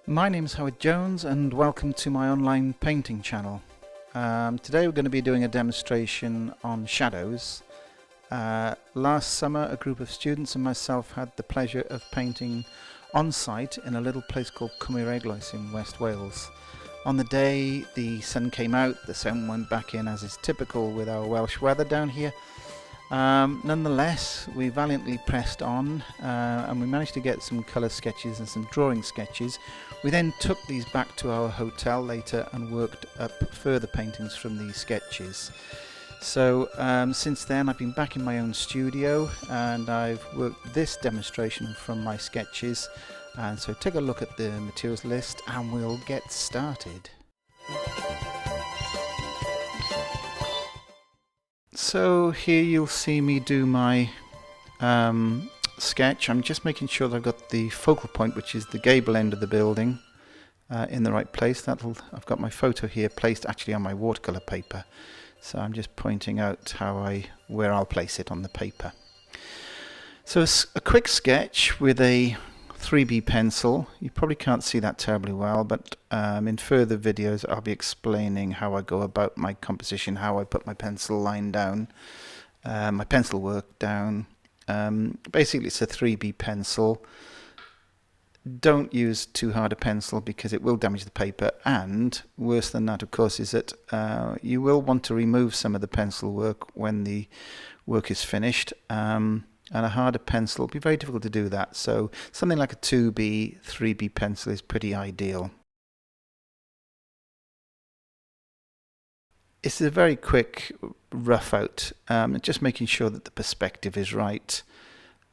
My name is Howard Jones and welcome to my online painting channel. Today we're going to be doing a demonstration on shadows. Last summer a group of students and myself had the pleasure of painting on site in a little place called Cwm Yr Eglwys in West Wales. On the day the sun came out, the sun went back in as is typical with our Welsh weather down here. Nonetheless, we valiantly pressed on and we managed to get some colour sketches and some drawing sketches. We then took these back to our hotel later and worked up further paintings from these sketches. So since then I've been back in my own studio and I've worked this demonstration from my sketches, and so take a look at the materials list and we'll get started. So here you'll see me do my sketch. I'm just making sure that I've got the focal point, which is the gable end of the building, in the right place. I've got my photo here placed actually on my watercolor paper, so I'm just pointing out where I'll place it on the paper. So a quick sketch with a 3B pencil. You probably can't see that terribly well, but in further videos I'll be explaining how I go about my composition, how I put my pencil line down, my pencil work down. Basically it's a 3B pencil. Don't use too hard a pencil because it will damage the paper, and worse than that of course is that you will want to remove some of the pencil work when the work is finished. And a harder pencil will be very difficult to do that, so something like a 2B, 3B pencil is pretty ideal. It's a very quick rough out, just making sure that the perspective is right.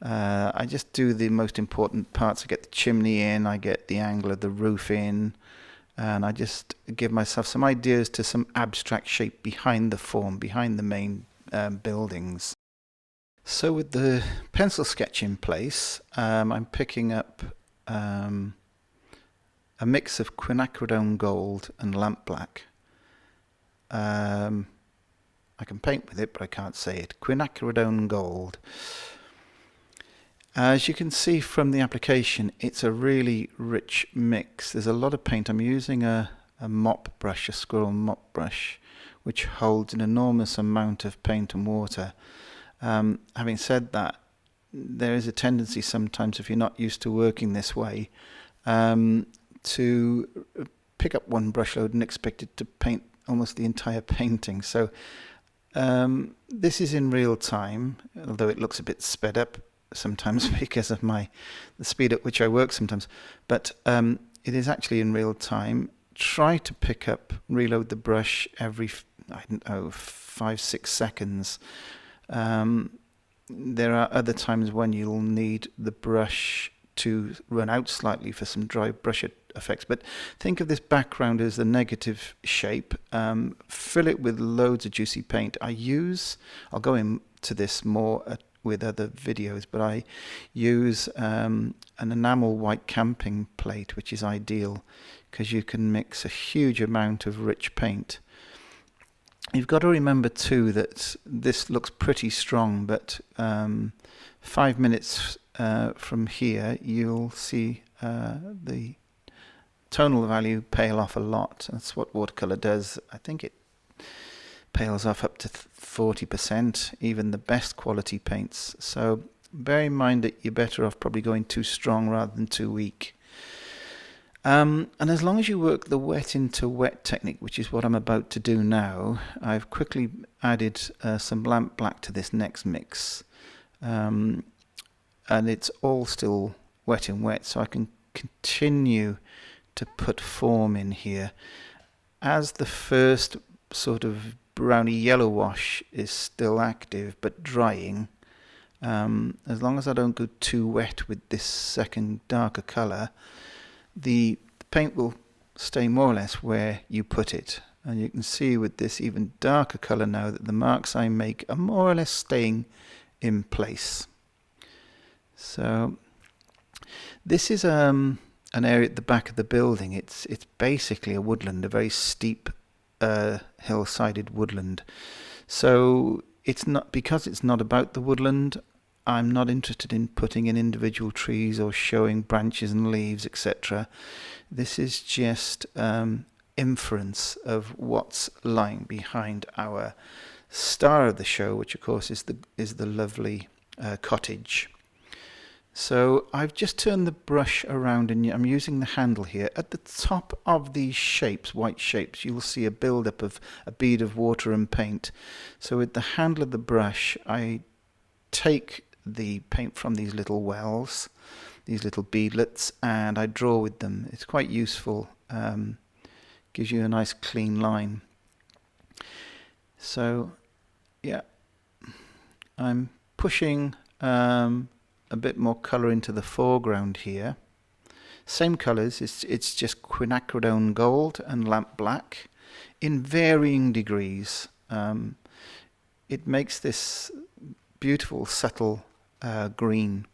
I just do the most important parts. I get the chimney in, I get the angle of the roof in, and I just give myself some ideas to some abstract shape behind the form, behind the main buildings. So with the pencil sketch in place, I'm picking up a mix of quinacridone gold and lamp black. I can paint with it, but I can't say it. Quinacridone gold. As you can see from the application, it's a really rich mix. There's a lot of paint. I'm using a mop brush, a squirrel mop brush, which holds an enormous amount of paint and water. Having said that, there is a tendency sometimes, if you're not used to working this way, to pick up one brush load and expect it to paint almost the entire painting. So this is in real time, although it looks a bit sped up sometimes because of the speed at which I work sometimes, but it is actually in real time. Try to reload the brush every, I don't know, 5-6 seconds. There are other times when you'll need the brush to run out slightly for some dry brush effects, but think of this background as the negative shape. Fill it with loads of juicy paint. I'll go into this more with other videos, but I use an enamel white camping plate, which is ideal because you can mix a huge amount of rich paint. You've got to remember too that this looks pretty strong, but 5 minutes from here you'll see the tonal value pale off a lot. That's what watercolor does. I think it pales off up to 40%, even the best quality paints. So bear in mind that you're better off probably going too strong rather than too weak. And as long as you work the wet into wet technique, which is what I'm about to do now, I've quickly added some lamp black to this next mix. And it's all still wet in wet, so I can continue to put form in here. As the first sort of browny yellow wash is still active but drying, as long as I don't go too wet with this second darker colour, the paint will stay more or less where you put it. And you can see with this even darker colour now that the marks I make are more or less staying in place. So this is an area at the back of the building. It's basically a woodland, a very steep hill-sided woodland. So because it's not about the woodland, I'm not interested in putting in individual trees or showing branches and leaves, etc. This is just inference of what's lying behind our star of the show, which of course is the lovely cottage. So I've just turned the brush around and I'm using the handle here. At the top of these shapes, white shapes, you'll see a build-up of a bead of water and paint. So with the handle of the brush, I take the paint from these little wells, these little beadlets, and I draw with them. It's quite useful. Gives you a nice clean line. So yeah, I'm pushing a bit more colour into the foreground here. Same colours, it's just quinacridone gold and lamp black in varying degrees. It makes this beautiful subtle green.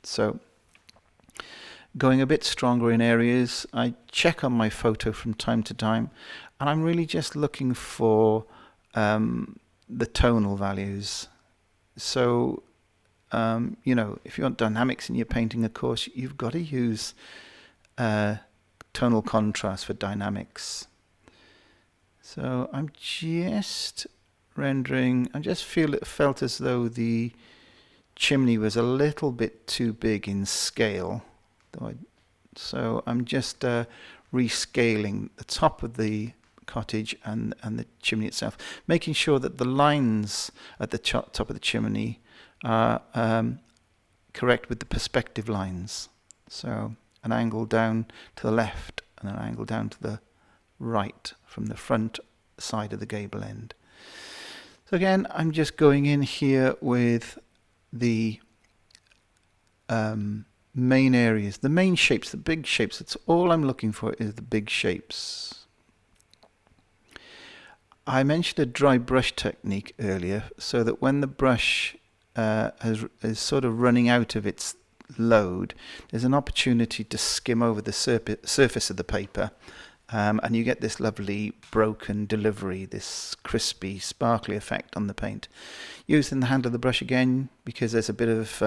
So going a bit stronger in areas. I check on my photo from time to time, and I'm really just looking for the tonal values. So if you want dynamics in your painting, of course, you've got to use tonal contrast for dynamics. So I'm just rendering, I just felt as though the chimney was a little bit too big in scale. So I'm just rescaling the top of the cottage and the chimney itself, making sure that the lines at the top of the chimney are correct with the perspective lines. So an angle down to the left and an angle down to the right from the front side of the gable end. So again, I'm just going in here with the main areas, the main shapes, the big shapes. That's all I'm looking for, is the big shapes. I mentioned a dry brush technique earlier, so that when the brush is sort of running out of its load, there's an opportunity to skim over the surface of the paper, and you get this lovely broken delivery, this crispy, sparkly effect on the paint. Using the handle of the brush again, because there's a bit of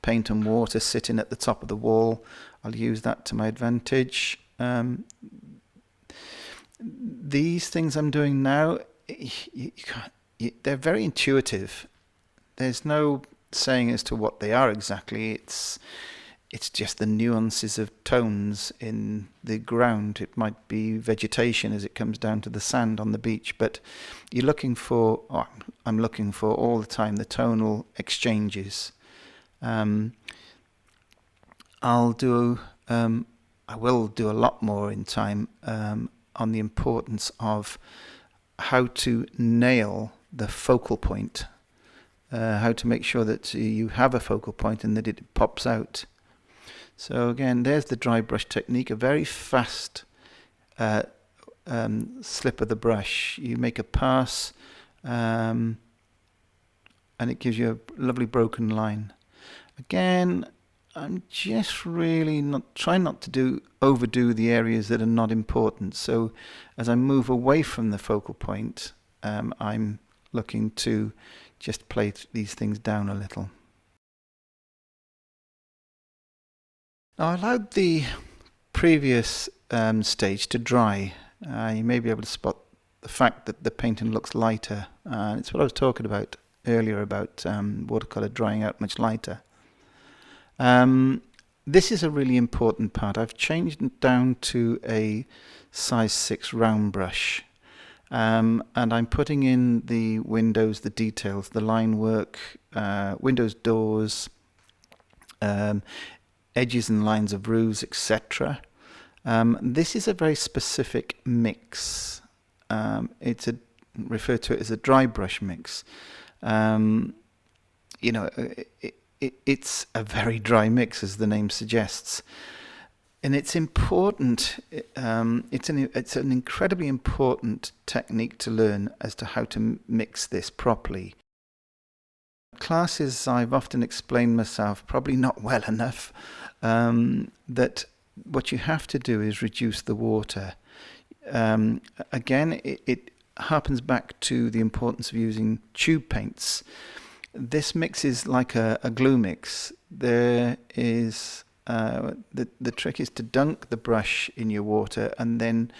paint and water sitting at the top of the wall, I'll use that to my advantage. These things I'm doing now, they're very intuitive. There's no saying as to what they are exactly. It's just the nuances of tones in the ground. It might be vegetation as it comes down to the sand on the beach, but you're looking for, I'm looking for all the time, the tonal exchanges. I will do a lot more in time on the importance of how to nail the focal point, how to make sure that you have a focal point and that it pops out. So again, there's the dry brush technique, a very fast slip of the brush. You make a pass and it gives you a lovely broken line. Again, I'm just really trying not to overdo the areas that are not important. So as I move away from the focal point, I'm looking to just play these things down a little. Now I allowed the previous stage to dry. You may be able to spot the fact that the painting looks lighter. It's what I was talking about earlier about watercolour drying out much lighter. This is a really important part. I've changed it down to a size 6 round brush. And I'm putting in the windows, the details, the line work, windows, doors, edges and lines of roofs, etc. This is a very specific mix. It's referred to it as a dry brush mix. It's a very dry mix, as the name suggests, and it's important. It's an incredibly important technique to learn as to how to mix this properly. Classes, I've often explained myself, probably not well enough, that what you have to do is reduce the water. Again, it harpens back to the importance of using tube paints. this mix is like a glue mix. There is the trick is to dunk the brush in your water and then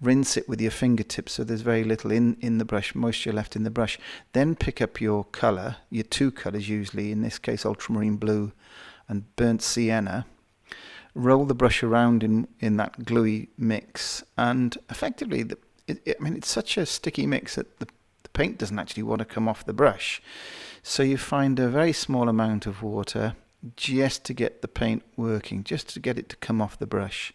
rinse it with your fingertips so there's very little in the brush, moisture left in the brush. Then pick up your colour, your two colours usually, in this case ultramarine blue and burnt sienna. Roll the brush around in that gluey mix, and effectively, I mean, it's such a sticky mix that the paint doesn't actually want to come off the brush. So you find a very small amount of water just to get the paint working, just to get it to come off the brush.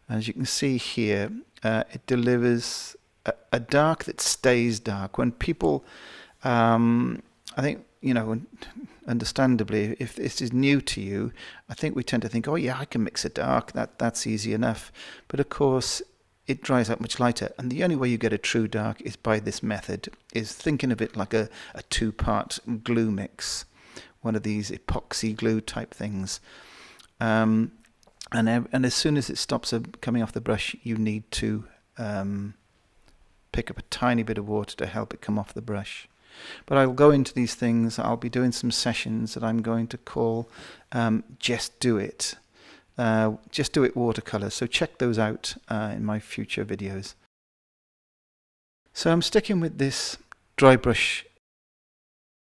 As you can see here, it delivers a dark that stays dark. When people, I think, you know, understandably, if this is new to you, I think we tend to think, oh yeah, I can mix a dark, that's easy enough. But of course, it dries out much lighter. And the only way you get a true dark is by this method, is thinking of it like a two-part glue mix, one of these epoxy glue type things. And as soon as it stops coming off the brush, you need to pick up a tiny bit of water to help it come off the brush. But I'll go into these things. I'll be doing some sessions that I'm going to call Just Do It. Just Do It watercolor. So check those out in my future videos. So I'm sticking with this dry brush,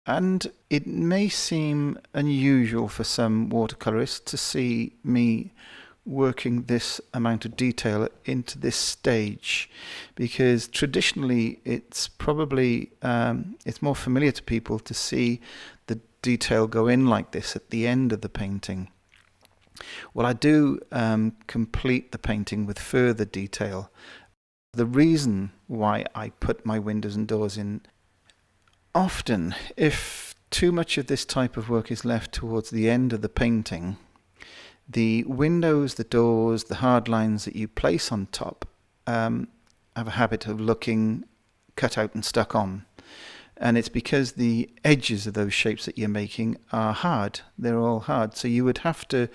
and it may seem unusual for some watercolorists to see me working this amount of detail into this stage, because traditionally it's probably it's more familiar to people to see the detail go in like this at the end of the painting. Well, I do complete the painting with further detail. The reason why I put my windows and doors in, often if too much of this type of work is left towards the end of the painting, the windows, the doors, the hard lines that you place on top have a habit of looking cut out and stuck on. And it's because the edges of those shapes that you're making are hard. They're all hard. So you would have to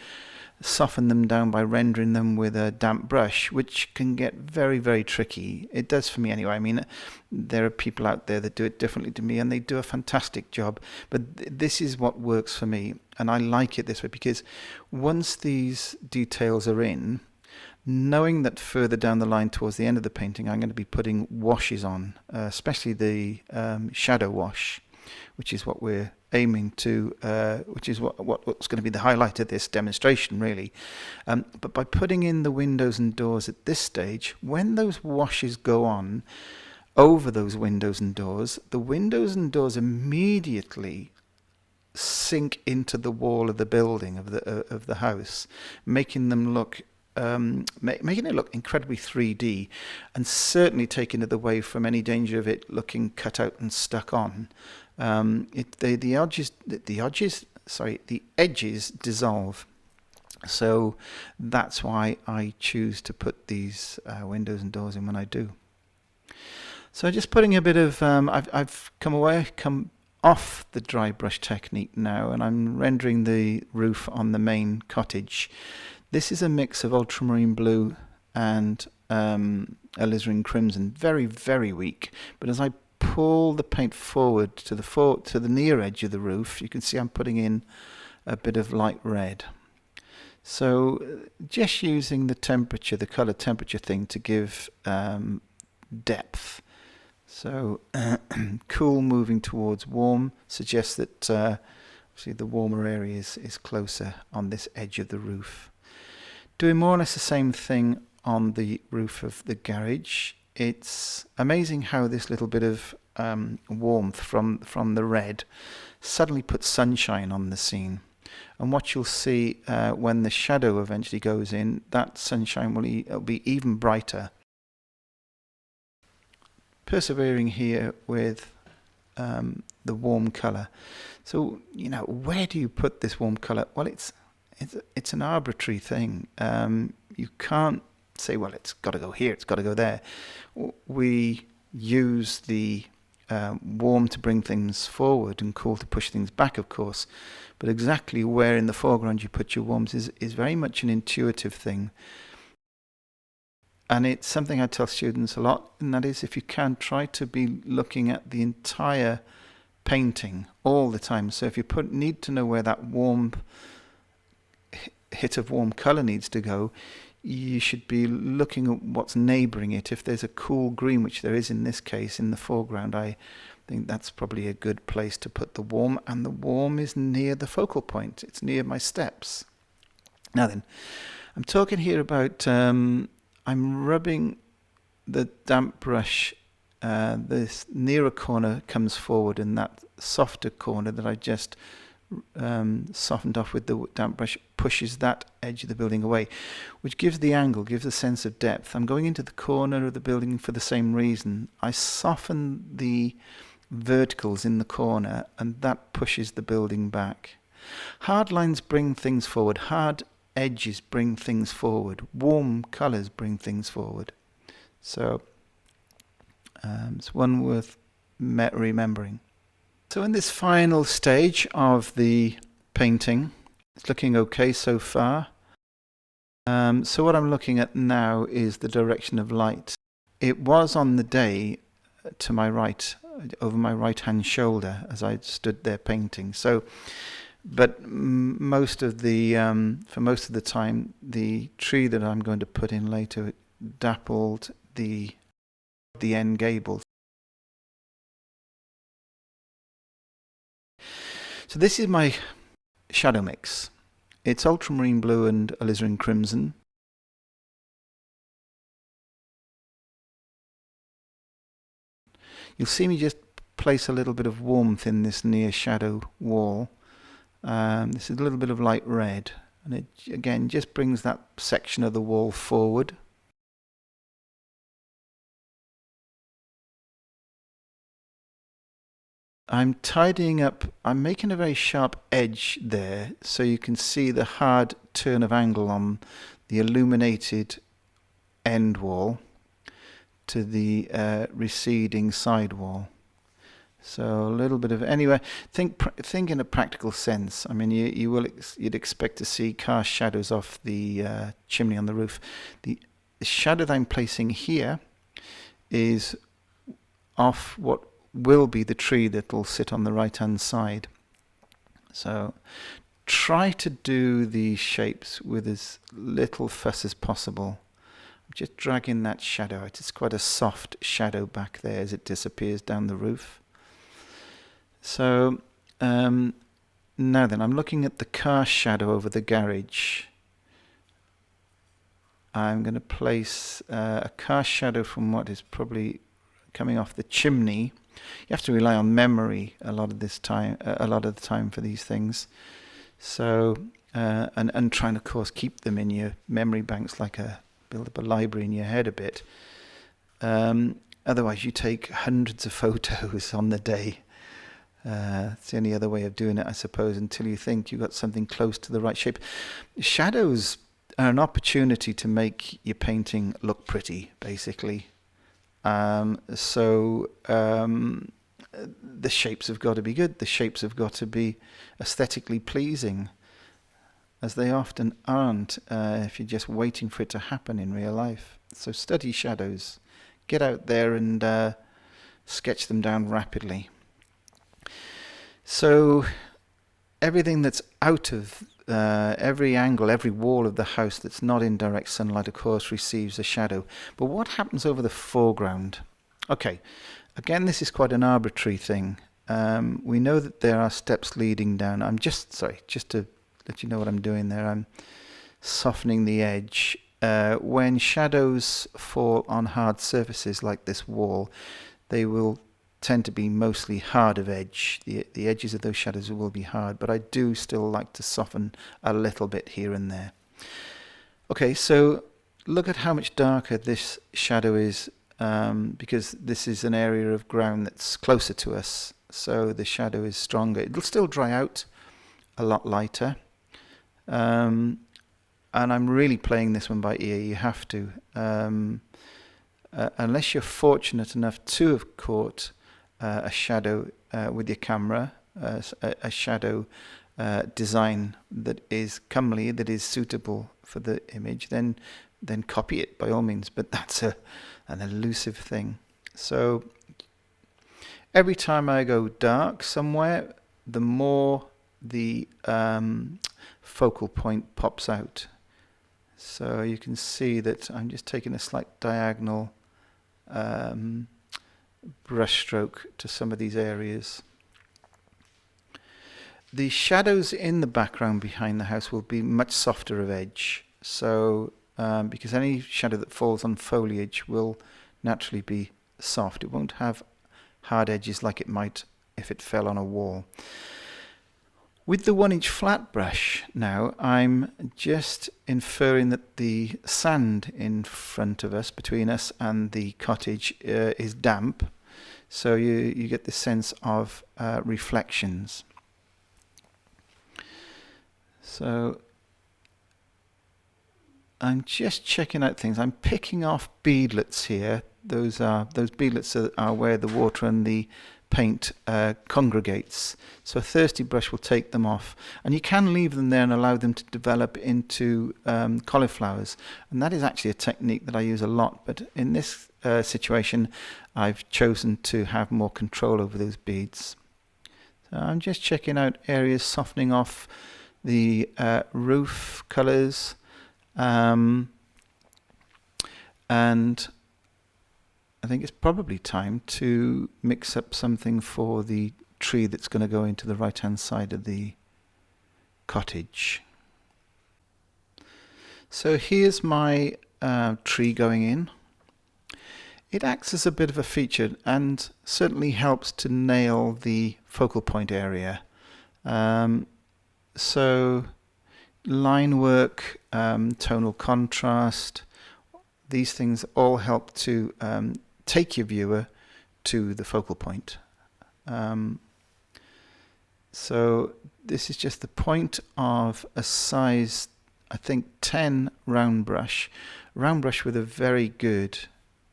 soften them down by rendering them with a damp brush, which can get very, very tricky. It does for me anyway. I mean, there are people out there that do it differently to me, and they do a fantastic job. But this is what works for me, and I like it this way, because once these details are in, knowing that further down the line towards the end of the painting I'm going to be putting washes on, especially the shadow wash, which is what we're aiming to, which is what's going to be the highlight of this demonstration really. But by putting in the windows and doors at this stage, when those washes go on over those windows and doors, the windows and doors immediately sink into the wall of the building, of the house, making them look making it look incredibly 3D, and certainly taking it away from any danger of it looking cut out and stuck on. The edges dissolve. So that's why I choose to put these windows and doors in when I do. So just putting a bit of, I've come off the dry brush technique now, and I'm rendering the roof on the main cottage. This is a mix of ultramarine blue and alizarin crimson, very, very weak. But as I pull the paint forward to the near edge of the roof, you can see I'm putting in a bit of light red. So just using the temperature, the color temperature thing to give depth. So cool moving towards warm suggests that obviously the warmer area is closer on this edge of the roof. Doing more or less the same thing on the roof of the garage. It's amazing how this little bit of warmth from the red suddenly puts sunshine on the scene. And what you'll see when the shadow eventually goes in, that sunshine will be even brighter. Persevering here with the warm colour. So, you know, where do you put this warm colour? Well, it's an arbitrary thing. You can't say, well, it's got to go here, it's got to go there. We use the warm to bring things forward and cool to push things back, of course. But exactly where in the foreground you put your warms is very much an intuitive thing. And it's something I tell students a lot, and that is, if you can, try to be looking at the entire painting all the time. So if you need to know where that warm hit of warm colour needs to go, you should be looking at what's neighbouring it. If there's a cool green, which there is in this case in the foreground, I think that's probably a good place to put the warm, and the warm is near the focal point. It's near my steps. Now then, I'm talking here about, I'm rubbing the damp brush, this nearer corner comes forward, and that softer corner that I just softened off with the damp brush pushes that edge of the building away, which gives the angle, gives a sense of depth. I'm going into the corner of the building for the same reason. I soften the verticals in the corner, and that pushes the building back. Hard lines bring things forward. Hard edges bring things forward. Warm colours bring things forward. So it's one worth remembering. So in this final stage of the painting, it's looking okay so far. So what I'm looking at now is the direction of light. It was on the day to my right, over my right-hand shoulder as I stood there painting. So, but most of the for most of the time, the tree that I'm going to put in later dappled the end gables. So this is my shadow mix. It's ultramarine blue and alizarin crimson. You'll see me just place a little bit of warmth in this near shadow wall. This is a little bit of light red, and it again just brings that section of the wall forward. I'm tidying up, I'm making a very sharp edge there so you can see the hard turn of angle on the illuminated end wall to the receding side wall. So a little bit of, anyway, think in a practical sense. I mean, you'd expect to see cast shadows off the chimney on the roof. The shadow that I'm placing here is off what will be the tree that will sit on the right hand side. So try to do these shapes with as little fuss as possible. I'm just dragging that shadow out. It's quite a soft shadow back there as it disappears down the roof. So now then, I'm looking at the car shadow over the garage. I'm going to place a car shadow from what is probably coming off the chimney. You have to rely on memory a lot of the time for these things. So and trying, of course, keep them in your memory banks, build up a library in your head a bit. Otherwise, you take hundreds of photos on the day. It's the only other way of doing it, I suppose, until you think you've got something close to the right shape. Shadows are an opportunity to make your painting look pretty, basically. So the shapes have got to be good. The shapes have got to be aesthetically pleasing, as they often aren't if you're just waiting for it to happen in real life. So study shadows. Get out there and sketch them down rapidly. So everything that's out of every angle, every wall of the house that's not in direct sunlight, of course, receives a shadow. But what happens over the foreground? Okay, again, this is quite an arbitrary thing. We know that there are steps leading down. Just to let you know what I'm doing there, I'm softening the edge. When shadows fall on hard surfaces like this wall, they will tend to be mostly hard of edge. The edges of those shadows will be hard, but I do still like to soften a little bit here and there. Okay, so look at how much darker this shadow is, because this is an area of ground that's closer to us, so the shadow is stronger. It'll still dry out a lot lighter, and I'm really playing this one by ear. You have to, unless you're fortunate enough to have caught a shadow with your camera, a shadow design that is comely, that is suitable for the image, then copy it by all means. But that's an elusive thing. So Every time I go dark somewhere, the more the focal point pops out. So you can see that I'm just taking a slight diagonal brush stroke to some of these areas. The shadows in the background behind the house will be much softer of edge. So because any shadow that falls on foliage will naturally be soft. It won't have hard edges like it might if it fell on a wall. With the 1-inch flat brush now, I'm just inferring that the sand in front of us, between us and the cottage, is damp. So you get this sense of reflections. So I'm just checking out things. I'm picking off beadlets here. Those beadlets are where the water and the paint congregates. So a thirsty brush will take them off, and you can leave them there and allow them to develop into cauliflowers, and that is actually a technique that I use a lot, but in this situation I've chosen to have more control over those beads. So I'm just checking out areas, softening off the roof colours, and I think it's probably time to mix up something for the tree that's going to go into the right hand side of the cottage. So here's my tree going in. It acts as a bit of a feature and certainly helps to nail the focal point area. So line work, tonal contrast, these things all help to take your viewer to the focal point. So this is just the point of a size, I think 10 round brush with a very good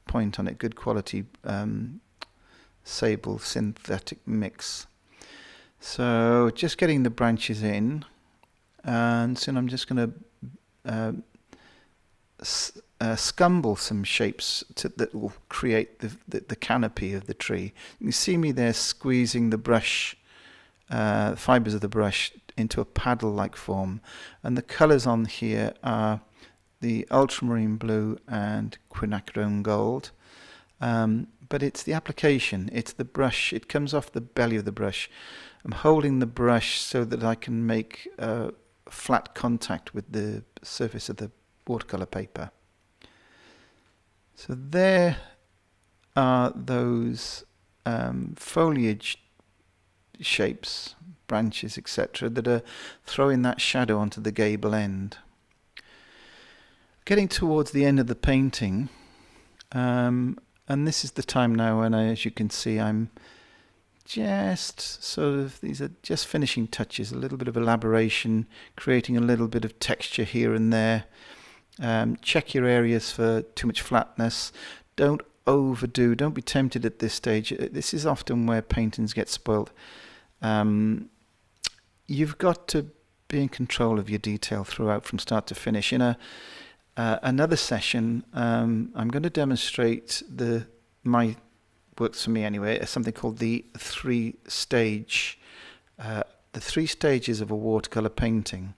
point on it, good quality sable synthetic mix. So just getting the branches in, and soon I'm just going to scumble some shapes that will create the canopy of the tree. You can see me there squeezing the brush, fibres of the brush into a paddle-like form, and the colours on here are the ultramarine blue and quinacridone gold. But it's the application, it's the brush, it comes off the belly of the brush. I'm holding the brush so that I can make flat contact with the surface of the watercolour paper. So there are those foliage shapes, branches, etc., that are throwing that shadow onto the gable end. Getting towards the end of the painting, and this is the time now when as you can see, I'm just sort of, these are just finishing touches, a little bit of elaboration, creating a little bit of texture here and there. Check your areas for too much flatness. Don't overdo, don't be tempted at this stage. This is often where paintings get spoilt. You've got to be in control of your detail throughout from start to finish. In another session, I'm going to demonstrate my works for me anyway, something called the 3-stage, the 3 stages of a watercolour painting.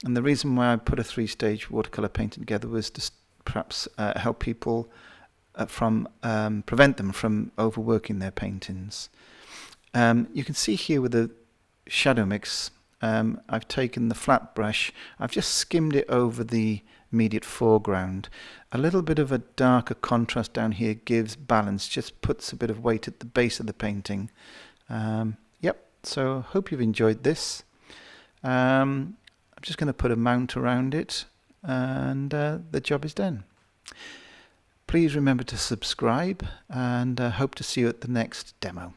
And the reason why I put a 3-stage watercolour painting together was to perhaps help people prevent them from overworking their paintings. You can see here with the shadow mix, I've taken the flat brush, I've just skimmed it over the immediate foreground. A little bit of a darker contrast down here gives balance, just puts a bit of weight at the base of the painting. So hope you've enjoyed this. I'm just going to put a mount around it, and the job is done. Please remember to subscribe, and hope to see you at the next demo.